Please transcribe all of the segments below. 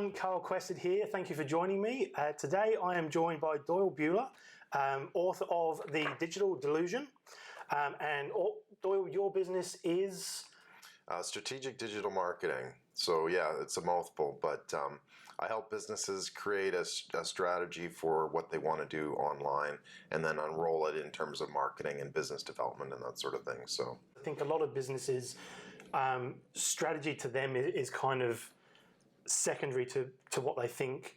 everyone, carlq here. Thank you for joining me. Today I am joined by Doyle Beuhler, author of The Digital Delusion. Doyle, your business is? Strategic digital marketing. So yeah, it's a mouthful, but I help businesses create a strategy for what they want to do online and then unroll it in terms of marketing and business development and that sort of thing. So I think a lot of businesses, strategy to them is kind of secondary to what they think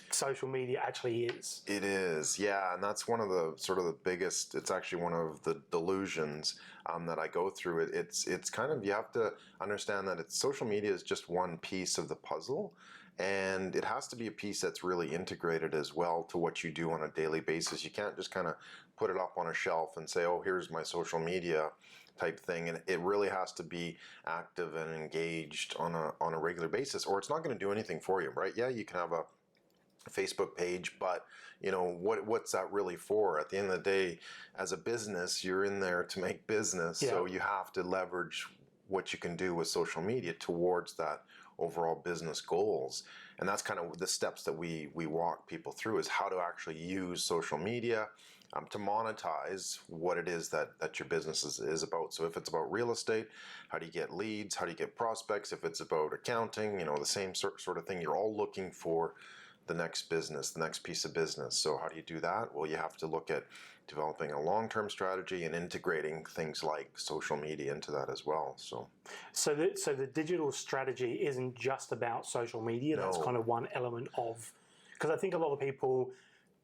social media actually is. it is, yeah, and that's one of the sort of the biggest. It's actually one of the delusions that I go through. It's kind of, you have to understand that social media is just one piece of the puzzle, and it has to be a piece that's really integrated as well to what you do on a daily basis. You can't just kind of put it up on a shelf and say, oh, here's my social media type thing, and it really has to be active and engaged on a regular basis, or it's not going to do anything for you, right? Yeah, you can have a Facebook page, but you know what's that really for? At the end of the day, as a business, you're in there to make business, so you have to leverage what you can do with social media towards that overall business goals. And that's kind of the steps that we walk people through, is how to actually use social media to monetize what it is that your business is about. So if it's about real estate, how do you get leads? How do you get prospects? If it's about accounting, the same sort of thing. You're all looking for the next business, the next piece of business. So how do you do that? Well, you have to look at developing a long-term strategy and integrating things like social media into that as well. So the digital strategy isn't just about social media. No. That's kind of one element of, because I think a lot of people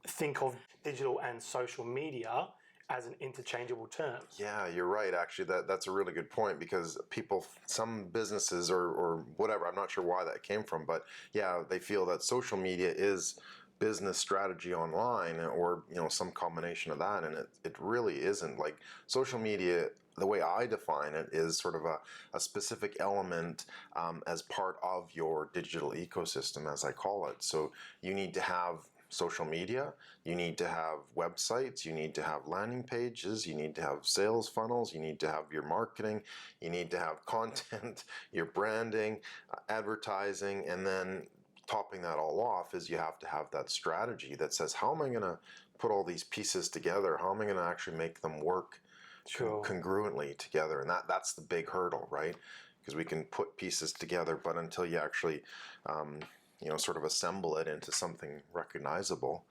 think of digital and social media as an interchangeable term. Yeah, you're right. Actually, that's a really good point, because some businesses or whatever, I'm not sure why that came from, but yeah, they feel that social media is business strategy online, or some combination of that, and it really isn't. Like, social media, the way I define it, is sort of a specific element as part of your digital ecosystem, as I call it. So you need to have social media, you need to have websites, you need to have landing pages, you need to have sales funnels, you need to have your marketing, you need to have content, your branding, advertising, and then topping that all off is you have to have that strategy that says, how am I going to put all these pieces together? How am I going to actually make them work congruently together? And that's the big hurdle, right? Because we can put pieces together, but until you actually sort of assemble it into something recognizable,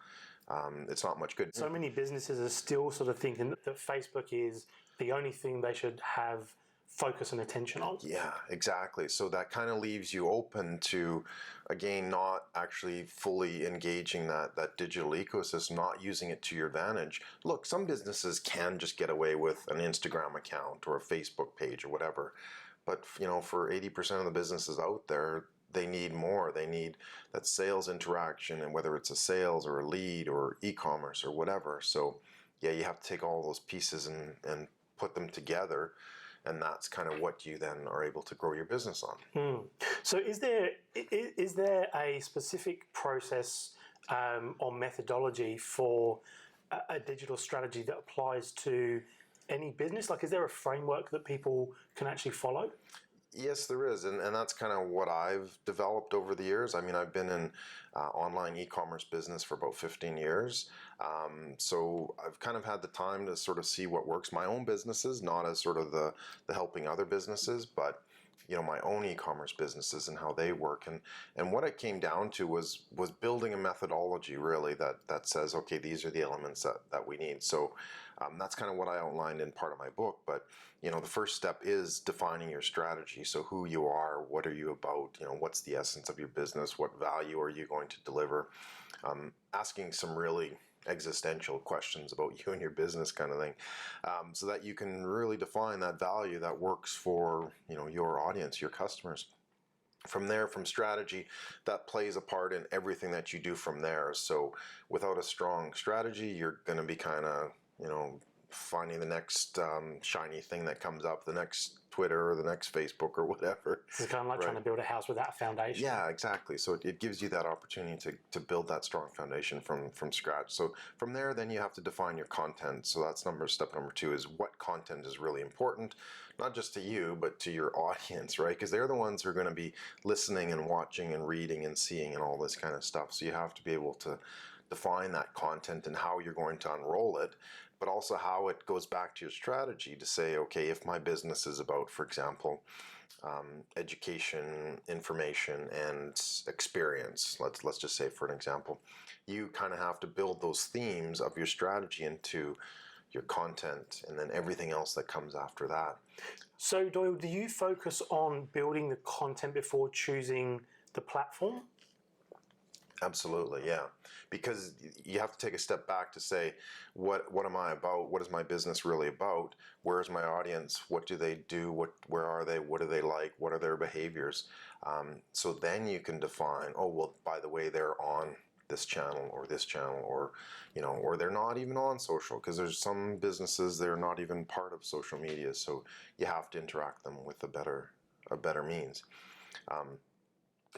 it's not much good. So many businesses are still sort of thinking that Facebook is the only thing they should have focus and attention on. Yeah, exactly. So that kind of leaves you open to, again, not actually fully engaging that digital ecosystem, not using it to your advantage. Look, some businesses can just get away with an Instagram account or a Facebook page or whatever. But, for 80% of the businesses out there, they need more. They need that sales interaction, and whether it's a sales or a lead or e-commerce or whatever. So yeah, you have to take all those pieces and put them together, and that's kind of what you then are able to grow your business on. So is there a specific process or methodology for a digital strategy that applies to any business? Like, is there a framework that people can actually follow? Yes, there is, and that's kind of what I've developed over the years. I mean, I've been in online e-commerce business for about 15 years, so I've kind of had the time to sort of see what works. My own businesses, not as sort of the helping other businesses, but my own e-commerce businesses and how they work. And what it came down to was building a methodology, really, that says, okay, these are the elements that we need. So that's kind of what I outlined in part of my book. But the first step is defining your strategy. So who you are, what are you about, what's the essence of your business, what value are you going to deliver, asking some really existential questions about you and your business, kind of thing, so that you can really define that value that works for your audience, your customers. From there, from strategy, that plays a part in everything that you do from there. So without a strong strategy, you're going to be kind of finding the next shiny thing that comes up, the next Twitter or the next Facebook or whatever. It's kind of like trying to build a house without a foundation. Yeah, exactly. So it gives you that opportunity to build that strong foundation from scratch. So from there, then you have to define your content. So that's step number 2 is what content is really important, not just to you, but to your audience, right? Because they're the ones who are going to be listening and watching and reading and seeing and all this kind of stuff. So you have to be able to define that content and how you're going to unroll it, but also how it goes back to your strategy to say, okay, if my business is about, for example, education, information, and experience, let's just say for an example, you kind of have to build those themes of your strategy into your content and then everything else that comes after that. So Doyle, do you focus on building the content before choosing the platform? Absolutely, yeah. Because you have to take a step back to say, what am I about? What is my business really about? Where is my audience? What do they do? Where are they? What do they like? What are their behaviors? So then you can define, oh, well, by the way, they're on this channel, or, or they're not even on social, because there's some businesses, they're not even part of social media. So you have to interact them with a better means.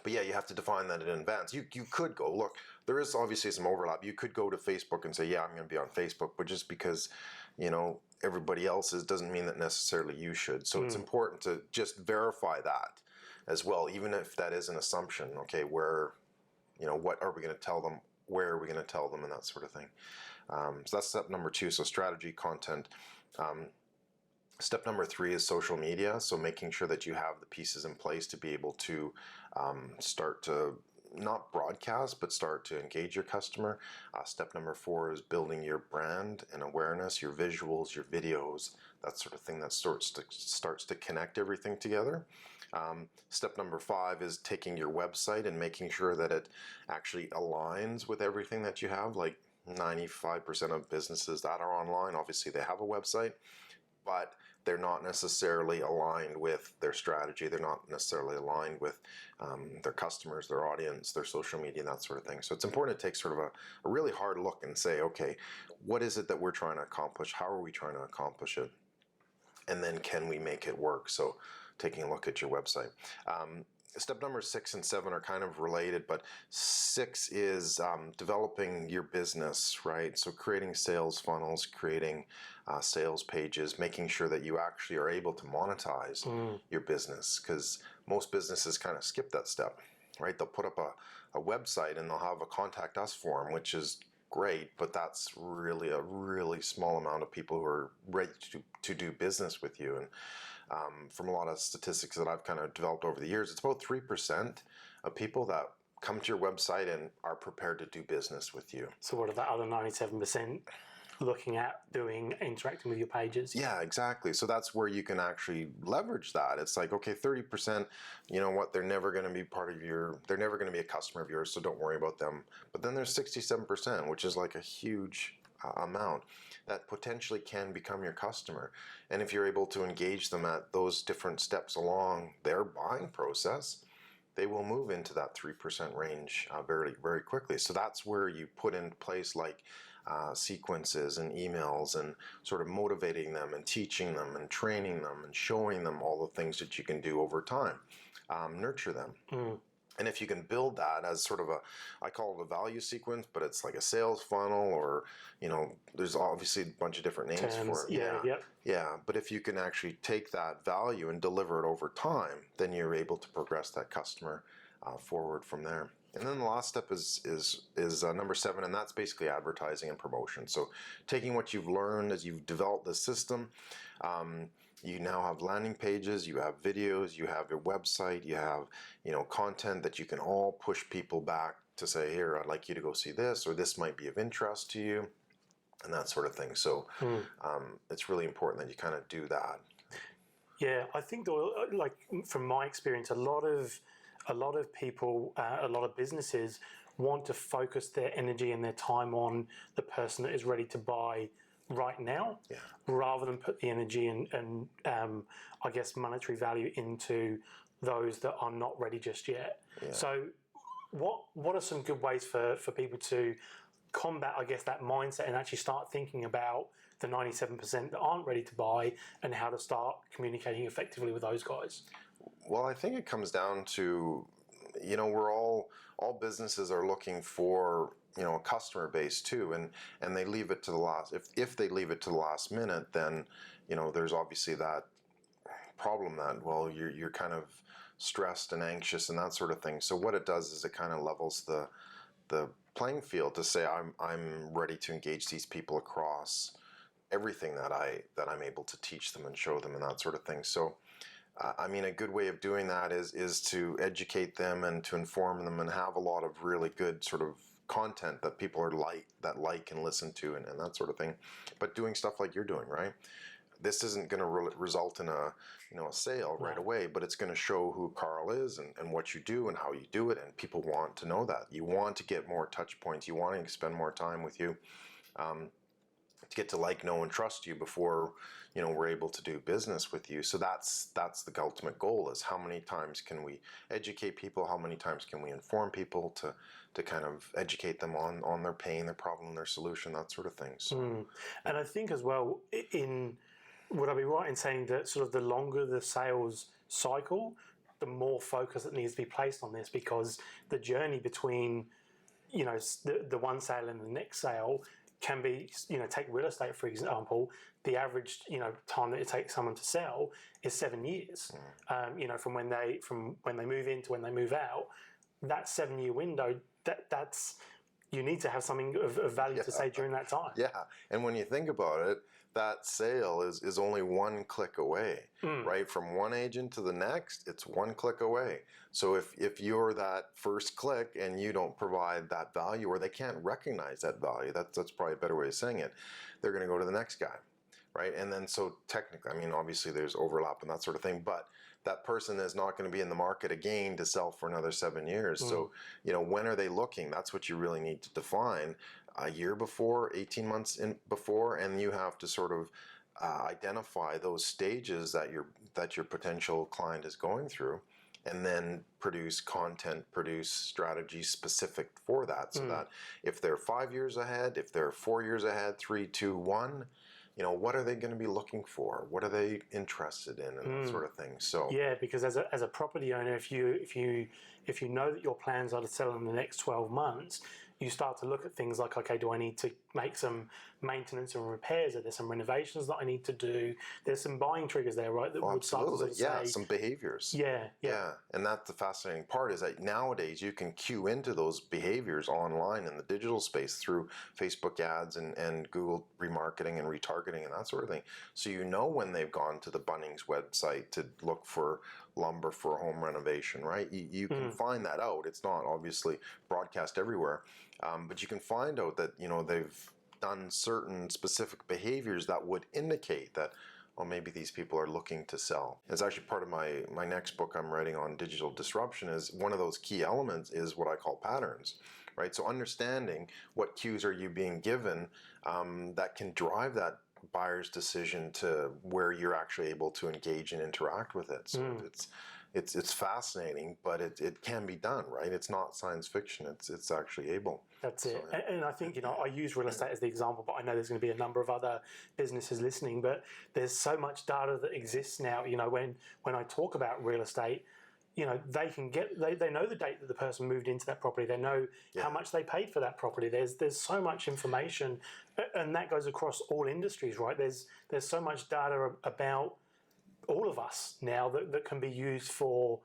But yeah, you have to define that in advance. You could go, look, there is obviously some overlap. You could go to Facebook and say, yeah, I'm going to be on Facebook, but just because, everybody else is doesn't mean that necessarily you should. So it's important to just verify that as well, even if that is an assumption. Okay, where, what are we going to tell them? Where are we going to tell them? And that sort of thing. So that's step number 2. So strategy, content. Step number 3 is social media. So making sure that you have the pieces in place to be able to start to not broadcast, but start to engage your customer. Step number 4 is building your brand and awareness, your visuals, your videos, that sort of thing that starts to connect everything together. Step number 5 is taking your website and making sure that it actually aligns with everything that you have. Like 95% of businesses that are online, obviously they have a website, but they're not necessarily aligned with their strategy. They're not necessarily aligned with their customers, their audience, their social media, and that sort of thing. So it's important to take sort of a really hard look and say, okay, what is it that we're trying to accomplish? How are we trying to accomplish it? And then can we make it work? So taking a look at your website. Step number 6 and 7 are kind of related, but 6 is developing your business, right? So creating sales funnels, creating sales pages, making sure that you actually are able to monetize your business, because most businesses kind of skip that step, right? They'll put up a website and they'll have a contact us form, which is great, but that's really a really small amount of people who are ready to do business with you. And from a lot of statistics that I've kind of developed over the years, it's about 3% of people that come to your website and are prepared to do business with you. So what are that other 97% looking at interacting with your pages? Yeah, exactly. So that's where you can actually leverage that. It's like, okay, 30%, you know what, they're never going to be they're never going to be a customer of yours, so don't worry about them. But then there's 67%, which is like a huge amount that potentially can become your customer. And if you're able to engage them at those different steps along their buying process, they will move into that 3% range very, very quickly. So that's where you put in place like sequences and emails and sort of motivating them and teaching them and training them and showing them all the things that you can do over time. Nurture them. And if you can build that as sort of I call it a value sequence, but it's like a sales funnel, or, there's obviously a bunch of different names for it. Yeah. But if you can actually take that value and deliver it over time, then you're able to progress that customer forward from there. And then the last step is number 7, and that's basically advertising and promotion. So taking what you've learned as you've developed the system, you now have landing pages, you have videos, you have your website, you have content that you can all push people back to say, here, I'd like you to go see this, or this might be of interest to you, and that sort of thing. So it's really important that you kind of do that. Yeah, I think like from my experience, a lot of people, a lot of businesses want to focus their energy and their time on the person that is ready to buy right now, rather than put the energy and I guess monetary value into those that are not ready just yet. So what are some good ways for people to combat, I guess, that mindset and actually start thinking about the 97% that aren't ready to buy, and how to start communicating effectively with those guys? Well, I think it comes down to, we're all businesses are looking for, a customer base too, and they leave it to the last. If they leave it to the last minute, then, there's obviously that problem that, well, you're kind of stressed and anxious and that sort of thing. So what it does is it kind of levels the playing field to say I'm ready to engage these people across everything that I'm able to teach them and show them and that sort of thing. So a good way of doing that is to educate them and to inform them and have a lot of really good sort of content that people are like and listen to and that sort of thing. But doing stuff like you're doing, right? This isn't going to result in a sale right away, but it's going to show who Carl is and what you do and how you do it, and people want to know that. You want to get more touch points. You want to spend more time with you, to get to like, know, and trust you before we're able to do business with you. So that's the ultimate goal: is how many times can we educate people? How many times can we inform people to kind of educate them on their pain, their problem, their solution, that sort of thing. So, and I think as well, would I be right in saying that sort of the longer the sales cycle, the more focus that needs to be placed on this, because the journey between, the one sale and the next sale can be, take real estate, for example, the average, time that it takes someone to sell is 7 years. From when they move in to when they move out, that 7 year window, that's, you need to have something of value to say during that time. Yeah, and when you think about it, that sale is only one click away, right? From one agent to the next, it's one click away. So if you're that first click and you don't provide that value, or they can't recognize that value, that's probably a better way of saying it, they're going to go to the next guy, right? And then so technically, obviously there's overlap and that sort of thing, but that person is not going to be in the market again to sell for another 7 years. So, when are they looking? That's what you really need to define. A year before, 18 months before, and you have to sort of identify those stages that your potential client is going through, and then produce content, produce strategies specific for that, so that if they're 5 years ahead, if they're 4 years ahead, 3, 2, 1, what are they going to be looking for? What are they interested in, and that sort of thing. So yeah, because as a property owner, if you know that your plans are to sell in the next 12 months, you start to look at things like, okay, do I need to make some maintenance and repairs? Are there some renovations that I need to do? There's some buying triggers there, right? That would start to yeah, say, some behaviors. Yeah. And that's the fascinating part, is that nowadays you can cue into those behaviors online in the digital space through Facebook ads and Google remarketing and retargeting and that sort of thing. So when they've gone to the Bunnings website to look for lumber for a home renovation, right? You can find that out. It's not obviously broadcast everywhere, but you can find out that they've done certain specific behaviors that would indicate that, well, maybe these people are looking to sell. It's actually part of my next book I'm writing on digital disruption. Is one of those key elements is what I call patterns, right? So understanding what cues are you being given that can drive that buyer's decision to where you're actually able to engage and interact with it. So it's fascinating, but it can be done, right? It's not science fiction. It's actually able. That's it. Yeah. And I think, I use real estate as the example, but I know there's going to be a number of other businesses listening, but there's so much data that exists now. When I talk about real estate, they can they know the date that the person moved into that property. They know how much they paid for that property. There's so much information, and that goes across all industries, right? There's so much data about all of us now that can be used for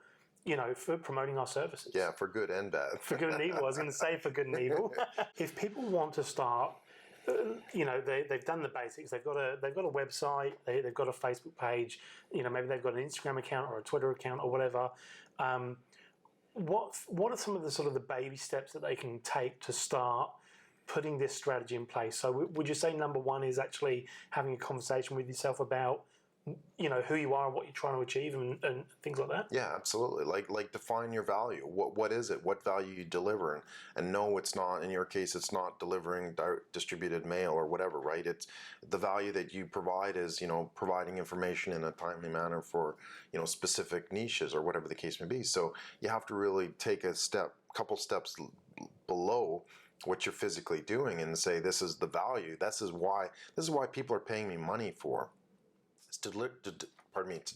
promoting our services. Yeah, for good and bad. For good and evil. I was going to say for good and evil. If people want to start, they've done the basics. They've got a website. They've got a Facebook page. Maybe they've got an Instagram account or a Twitter account or whatever. What are some of the sort of the baby steps that they can take to start putting this strategy in place? So would you say number one is actually having a conversation with yourself about who you are and what you're trying to achieve and things like that? Yeah, absolutely. Like define your value. What is it? What value you deliver? And no, it's not, in your case, it's not delivering distributed mail or whatever, right? It's the value that you provide is, providing information in a timely manner for, specific niches or whatever the case may be. So you have to really take a couple steps below what you're physically doing and say, this is the value. This is why people are paying me money for. It's to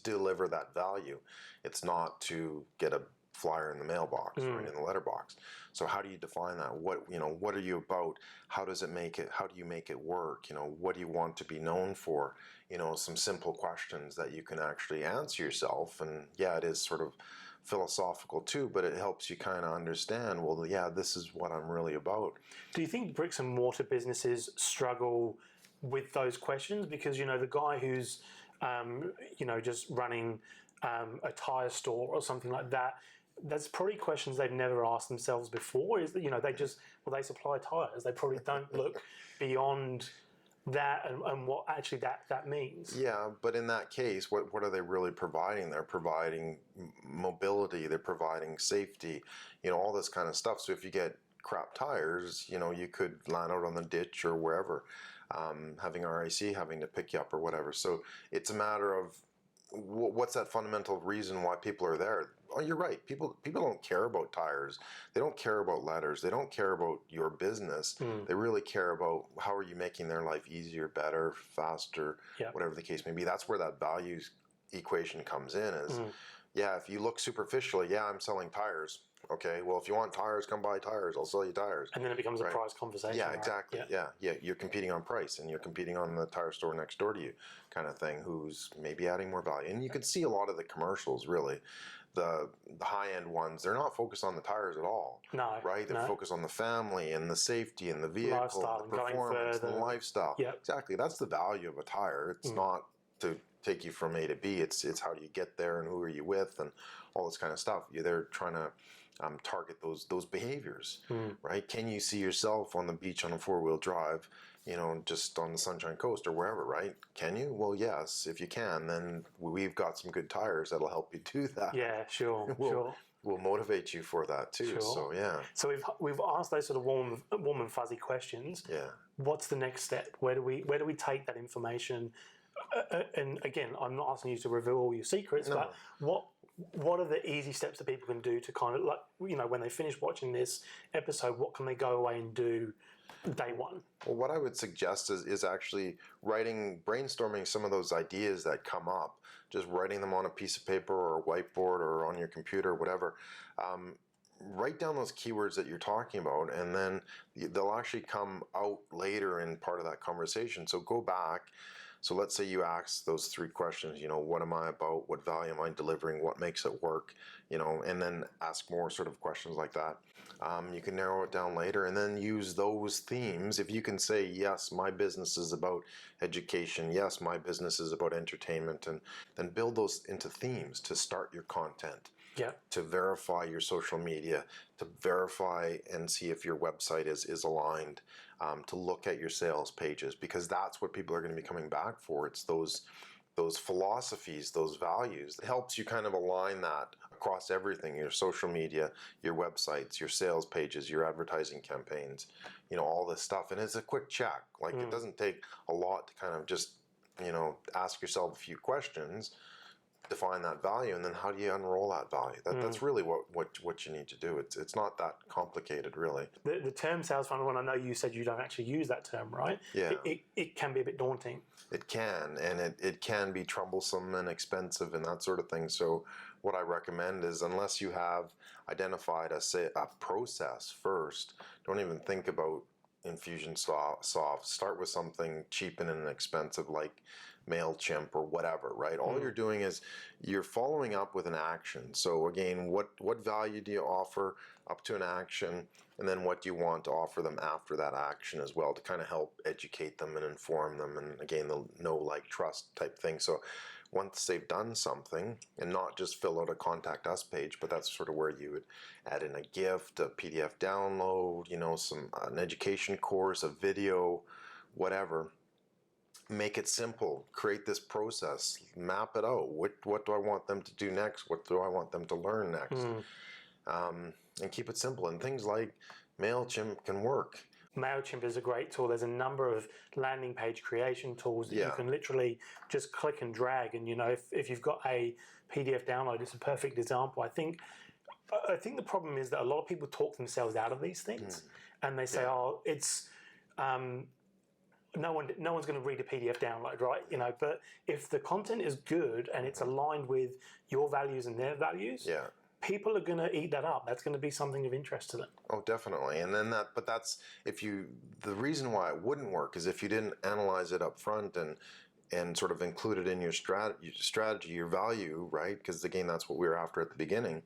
deliver that value. It's not to get a flyer in the mailbox, right, in the letterbox. So how do you define that? What are you about? How do you make it work? What do you want to be known for? Some simple questions that you can actually answer yourself. And yeah, it is sort of philosophical too, but it helps you kind of understand, well, yeah, this is what I'm really about. Do you think bricks and mortar businesses struggle with those questions? Because, the guy who's, just running a tyre store or something like that, that's probably questions they've never asked themselves before. Is that, they supply tyres. They probably don't look beyond that and what actually that means. Yeah, but in that case, what are they really providing? They're providing mobility, they're providing safety, all this kind of stuff. So if you get crap tires, you could land out on the ditch or wherever, having RIC having to pick you up or whatever. So it's a matter of what's that fundamental reason why people are there. Oh, you're right. People don't care about tires. They don't care about letters. They don't care about your business. They really care about how are you making their life easier, better, faster, whatever the case may be. That's where that values equation comes in is, yeah, if you look superficially, yeah, I'm selling tires. Okay, well, if you want tires, come buy tires. I'll sell you tires. And then it becomes a price conversation. Yeah, right? exactly. Yeah. You're competing on price, and you're competing on the tire store next door to you, kind of thing. Who's maybe adding more value? And you can see a lot of the commercials. Really, the high-end ones, they're not focused on the tires at all. No, right? They're focused on the family and the safety and the vehicle, lifestyle, and the performance, and the lifestyle. Yep. Exactly. That's the value of a tire. It's not to take you from A to B. It's how do you get there, and who are you with, and all this kind of stuff. They're trying to target those behaviors, right? Can you see yourself on the beach on a 4-wheel drive, just on the Sunshine Coast or wherever, right? Can you? Well, yes. If you can, then we've got some good tires that'll help you do that. Yeah, sure. We'll motivate you for that too. Sure. So yeah. So we've asked those sort of warm and fuzzy questions. Yeah. What's the next step? Where do we take that information? And again, I'm not asking you to reveal all your secrets, but what are the easy steps that people can do to kind of when they finish watching this episode, what can they go away and do day one? Well, what I would suggest is actually brainstorming some of those ideas that come up, just writing them on a piece of paper or a whiteboard or on your computer or whatever. Write down those keywords that you're talking about, and then they'll actually come out later in part of that conversation. So go back. So let's say you ask those 3 questions, what am I about? What value am I delivering? What makes it work? And then ask more sort of questions like that. You can narrow it down later and then use those themes. If you can say, yes, my business is about education. Yes, my business is about entertainment. And then build those into themes to start your content. Yeah. To verify your social media, to verify and see if your website is aligned, to look at your sales pages, because that's what people are going to be coming back for. It's those philosophies, those values. It helps you kind of align that across everything, your social media, your websites, your sales pages, your advertising campaigns, all this stuff. And it's a quick check. It doesn't take a lot to kind of just, ask yourself a few questions, define that value, and then how do you unroll that value? That's really what you need to do. It's not that complicated, really. The term sales funnel, and I know you said you don't actually use that term, right? Yeah. It can be a bit daunting. It can, and it can be troublesome and expensive and that sort of thing. So what I recommend is, unless you have identified a process first, don't even think about Infusionsoft. Start with something cheap and inexpensive like MailChimp or whatever, right? All you're doing is you're following up with an action. So again, what value do you offer up to an action, and then what do you want to offer them after that action as well, to kind of help educate them and inform them, and again, the know, like, trust type thing. So once they've done something, and not just fill out a contact us page, but that's sort of where you would add in a gift, a PDF download, an education course, a video, whatever. Make it simple. Create this process. Map it out. What do I want them to do next? What do I want them to learn next? And keep it simple. And things like MailChimp can work. MailChimp is a great tool. There's a number of landing page creation tools that you can literally just click and drag. And, if you've got a PDF download, it's a perfect example. I think I think the problem is that a lot of people talk themselves out of these things, and they say, "Oh, it's no one's going to read a PDF download, right?" You know, but if the content is good and it's aligned with your values and their values, people are going to eat that up. That's going to be something of interest to them. Oh, definitely. And then but that's the reason why it wouldn't work is if you didn't analyze it up front and sort of include it in your strategy, your value, right? Because again, that's what we were after at the beginning.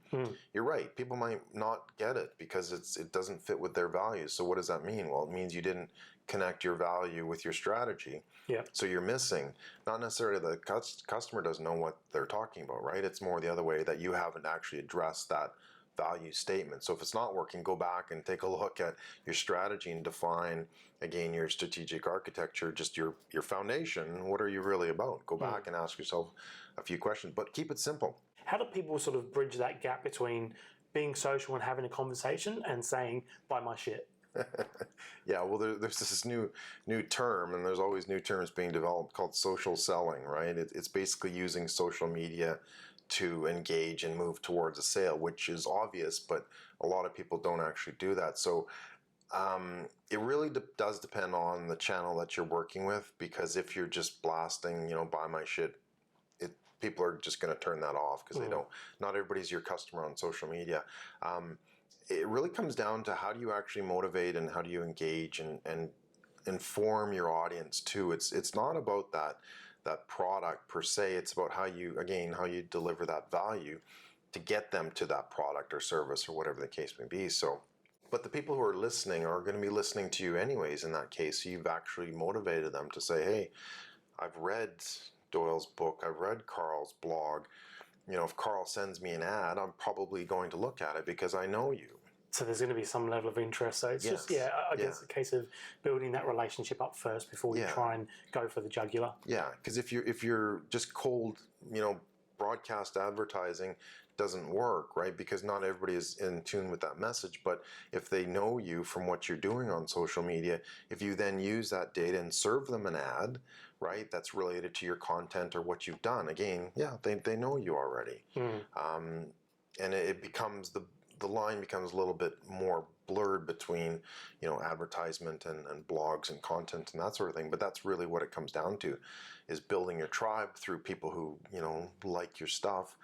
You're right. People might not get it because it doesn't fit with their values. So what does that mean? Well, it means you didn't connect your value with your strategy. Yeah. So you're missing, not necessarily the customer doesn't know what they're talking about, right? It's more the other way that you haven't actually addressed that value statement. So if it's not working, go back and take a look at your strategy and define again your strategic architecture, just your foundation. What are you really about? Go back and ask yourself a few questions, but keep it simple. How do people sort of bridge that gap between being social and having a conversation and saying, "Buy my shit"? Yeah, well, there's this new term, and there's always new terms being developed called social selling, right? It's basically using social media to engage and move towards a sale, which is obvious, but a lot of people don't actually do that. So it really does depend on the channel that you're working with, because if you're just blasting, buy my shit, people are just going to turn that off because they don't. Not everybody's your customer on social media. It really comes down to how do you actually motivate and how do you engage and inform your audience too. It's not about that product per se. It's about how you deliver that value to get them to that product or service or whatever the case may be. So, but the people who are listening are going to be listening to you anyways in that case. So you've actually motivated them to say, hey, I've read Doyle's book, I've read Carl's blog. If Carl sends me an ad, I'm probably going to look at it because I know you. So there's going to be some level of interest. So it's just, I guess a case of building that relationship up first before you try and go for the jugular. Yeah, because if you're just cold, broadcast advertising doesn't work, right? Because not everybody is in tune with that message. But if they know you from what you're doing on social media, if you then use that data and serve them an ad, right, that's related to your content or what you've done, again, they know you already. And it becomes the line becomes a little bit more blurred between advertisement and blogs and content and that sort of thing. But that's really what it comes down to, is building your tribe through people who like your stuff,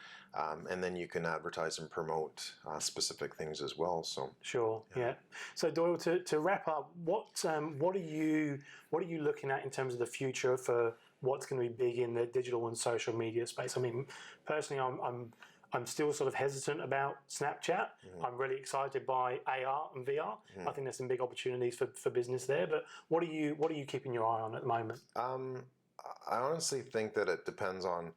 and then you can advertise and promote specific things as well. So sure, yeah. So Doyle, to wrap up, what are you looking at in terms of the future for what's going to be big in the digital and social media space? I mean, personally, I'm still sort of hesitant about Snapchat. I'm really excited by AR and VR. I think there's some big opportunities for business there. But what are you keeping your eye on at the moment? I honestly think that it depends on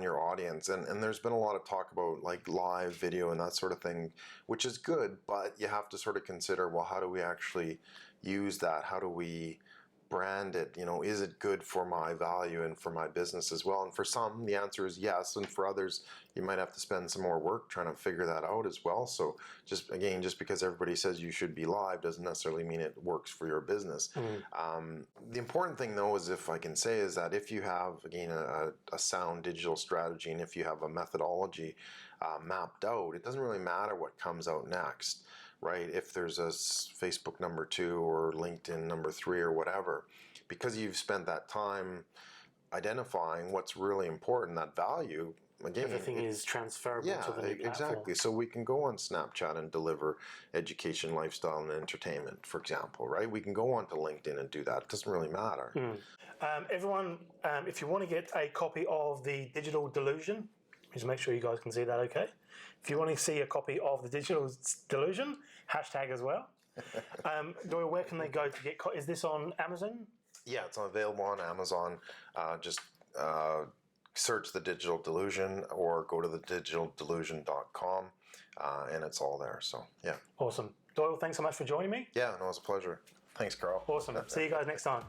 your audience, and there's been a lot of talk about like live video and that sort of thing, which is good, but you have to sort of consider, well, how do we actually use that? How do we brand it? Is it good for my value and for my business as well? And for some, the answer is yes, and for others, you might have to spend some more work trying to figure that out as well. So just because everybody says you should be live doesn't necessarily mean it works for your business. The important thing though is, if I can say, is that if you have, again, a sound digital strategy, and if you have a methodology mapped out, it doesn't really matter what comes out next. Right? If there's a Facebook number 2 or LinkedIn number 3 or whatever, because you've spent that time identifying what's really important, that value, again, everything is transferable to the new platform. Exactly. So we can go on Snapchat and deliver education, lifestyle, and entertainment, for example, right? We can go on to LinkedIn and do that. It doesn't really matter. Everyone, if you want to get a copy of the Digital Delusion, just make sure you guys can see that okay. If you want to see a copy of the Digital Delusion, hashtag as well. Doyle, where can they go to get? Is this on Amazon? Yeah, it's available on Amazon. Just search the Digital Delusion or go to thedigitaldelusion.com, and it's all there. So yeah. Awesome. Doyle, thanks so much for joining me. Yeah, no, it's a pleasure. Thanks, Carl. Awesome. See you guys next time.